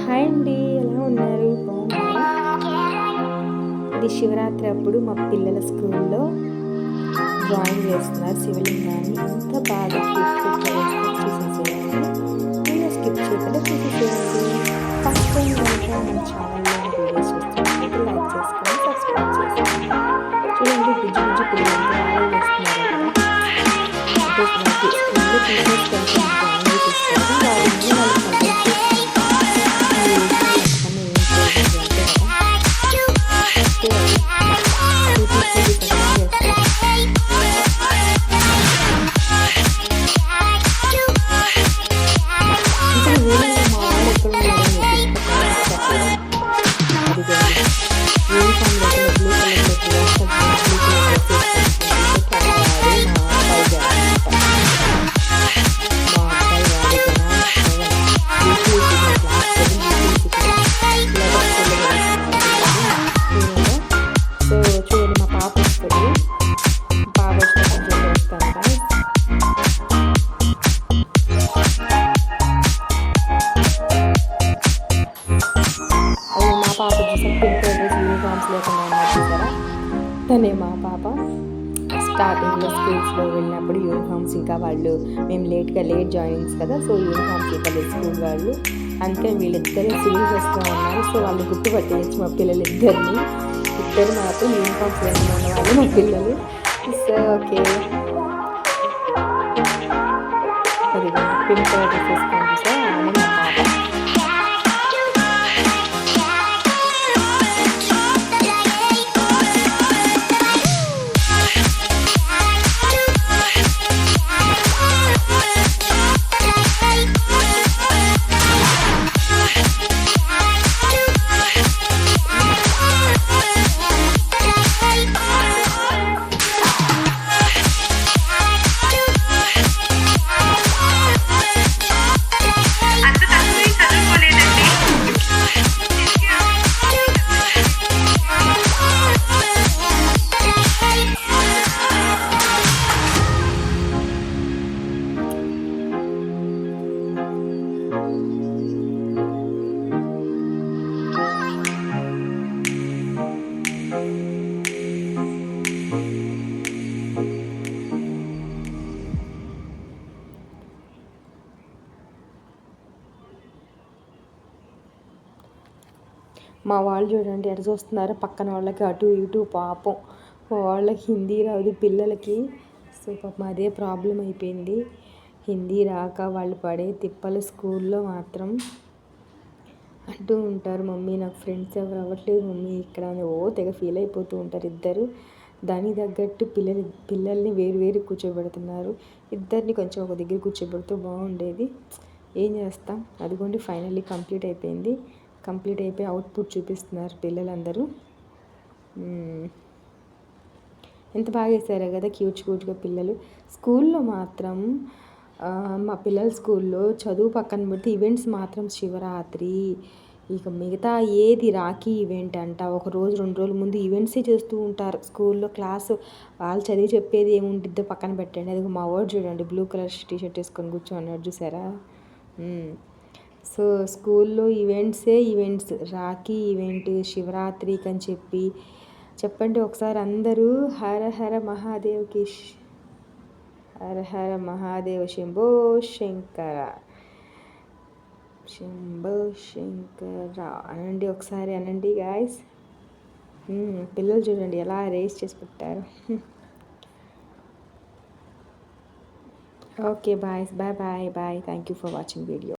Hi అండి, ఎలా ఉన్నారు? బాగున్నారా? ఇది శివరాత్రి అప్పుడు మా పిల్లల స్కూల్లో డ్రాయింగ్ వేస్తున్నారు. శివలింగాన్ని ఎంత బాగా క్యూట్గా చూసేసేయండి. వీడియో స్కిప్ చేయకుండా చూసేసేయండి. ఫస్ట్ టైం కనుక మన ఛానల్లో వీడియోస్ చూస్తున్నట్లయితే లైక్ చేసుకొని సబ్స్క్రైబ్ చేసుకోండి. చూడండి, బుజ్జి బుజ్జి పిల్లలు ఎంత బాగా వేస్తున్నారు కదా. స్కూల్లో టీచర్స్ కొంచెం డ్రాయింగ్ తీసుకోవడం వాళ్ళు పాప పింక్ యూనిఫామ్స్ లేకుండా ఉన్నారు చూసారా, తనే మా పాప. స్టార్టింగ్లో స్కూల్స్లో వెళ్ళినప్పుడు యూనిఫామ్స్ ఇంకా వాళ్ళు మేము లేట్ జాయినింగ్స్ కదా, సో యూనిఫామ్స్ ఇవ్వలేదు స్కూల్ వాళ్ళు. అందుకని వీళ్ళిద్దరే సివిల్ డ్రెస్లో ఉన్నారు. సో వాళ్ళు గుర్తుపట్టేయచ్చు మా పిల్లలు ఇద్దరు మాత్రం యూనిఫామ్స్ వేసుకున్న వాళ్ళు మా పిల్లలు. సో ఓకే, అది పింక్ కలర్ డ్రెస్ వేసుకోండి సార్, అని మా పాప. మా వాళ్ళు చూడండి ఎట చూస్తున్నారు, పక్కన వాళ్ళకి అటు ఇటు పాపం. వాళ్ళకి హిందీ రాదు పిల్లలకి. సో పాపం అదే ప్రాబ్లం అయిపోయింది, హిందీ రాక వాళ్ళు పడే తిప్పలు. స్కూల్లో మాత్రం అంటూ ఉంటారు, మమ్మీ నాకు ఫ్రెండ్స్ ఎవరు అవ్వట్లేదు మమ్మీ ఇక్కడ అని తెగ ఫీల్ అయిపోతూ ఉంటారు ఇద్దరు. దానికి తగ్గట్టు పిల్లల్ని వేరు కూర్చోబెడుతున్నారు. ఇద్దరిని కొంచెం ఒక దగ్గర కూర్చోబెడితే బాగుండేది. ఏం చేస్తాం, అదిగోండి ఫైనల్లీ కంప్లీట్ అయిపోయి అవుట్పుట్ చూపిస్తున్నారు పిల్లలందరూ. ఎంత బాగా వేసారో కదా, క్యూట్గా పిల్లలు. స్కూల్లో మాత్రం మా పిల్లల స్కూల్లో చదువు పక్కన పెడితే ఈవెంట్స్ మాత్రం శివరాత్రి, ఇక మిగతా ఏది రాఖీ ఈవెంట్ అంట, ఒక రోజు 2 రోజుల ముందు ఈవెంట్సే చేస్తూ ఉంటారు స్కూల్లో. క్లాసు వాళ్ళు చదివి చెప్పేది ఏముంటుందో పక్కన పెట్టండి. అది మా వాడు చూడండి బ్లూ కలర్ టీషర్ట్ వేసుకొని కూర్చోన్నాడు చూసారా. సో స్కూల్లో ఈవెంట్స్, రాఖీ ఈవెంట్, శివరాత్రికి అని చెప్పండి ఒకసారి అందరూ. హర హర మహాదేవ్ శంభో శంకర అనండి, ఒకసారి అనండి గాయస్. పిల్లలు చూడండి ఎలా రేస్ చేసి పెట్టారు. Okay boys, bye. Thank you for watching video.